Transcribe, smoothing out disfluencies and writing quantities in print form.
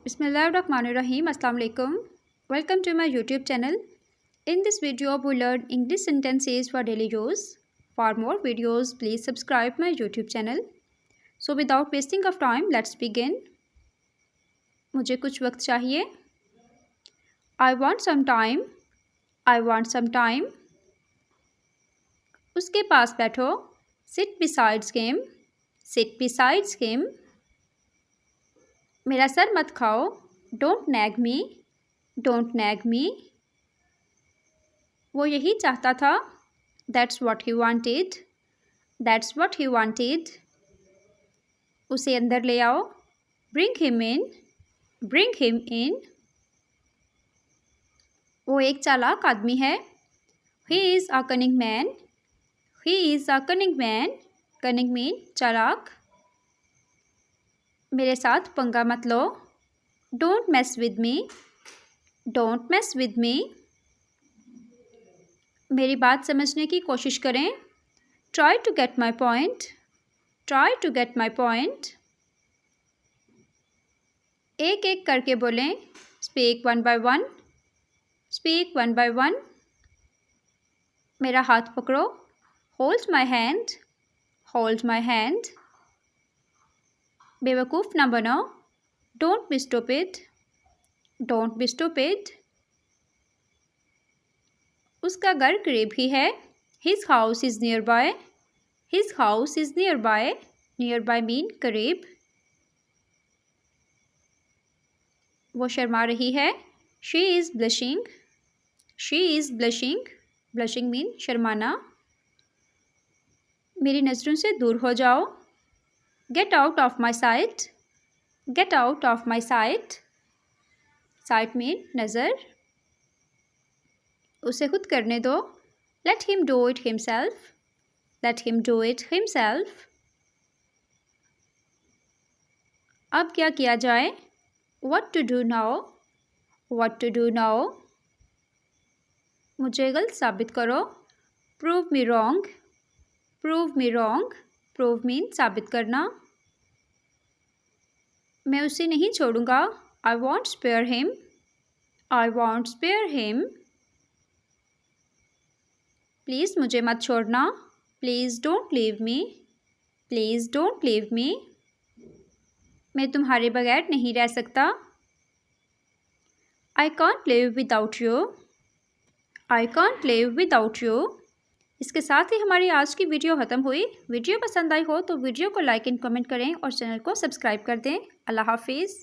Bismillahirrahmanirrahim. Assalamu alaikum. Welcome to my YouTube channel. In this video, we learn English sentences for daily use. For more videos, please subscribe my YouTube channel. So without wasting of time, let's begin. मुझे कुछ वक्त चाहिए. I want some time. I want some time. उसके पास बैठो. Sit besides him. Sit besides him. मेरा sir मत खाओ. Don't nag me. Don't nag me. वो यही चाहता था. That's what he wanted. That's what he wanted. उसे अंदर ले आओ. Bring him in. Bring him in. वो एक चालाक आदमी है. He is a cunning man. He is a cunning man. Cunning mean चालाक. मेरे साथ पंगा मत लो. Don't mess with me. Don't mess with me. मेरी बात समझने की कोशिश करें. Try to get my point. Try to get my point. एक एक करके बोलें. Speak one by one. Speak one by one. मेरा हाथ पकड़ो. Hold my hand. Hold my hand. बेवकूफ़ ना बनो. Don't be stupid. Don't be stupid. उसका घर करीब ही है. His house is nearby. His house is nearby. Nearby mean करीब. वो शर्मा रही है. She is blushing. She is blushing. Blushing mean शर्माना. मेरी नज़रों से दूर हो जाओ. Get out of my sight. Get out of my sight. Sight mean नज़र. उसे खुद करने दो. Let him do it himself. Let him do it himself. अब क्या किया जाए? What to do now? What to do now? मुझे गलत साबित करो. Prove me wrong. Prove me wrong. Prove mean साबित करना. मैं उसे नहीं छोड़ूंगा. I won't spare him. I won't spare him. Please मुझे मत छोड़ना. Please don't leave me. Please don't leave me. मैं तुम्हारे बगैर नहीं रह सकता. I can't live without you. I can't live without you. इसके साथ ही हमारी आज की वीडियो ख़त्म हुई. वीडियो पसंद आई हो तो वीडियो को लाइक एंड कमेंट करें और चैनल को सब्सक्राइब कर दें. अल्लाह हाफिज़.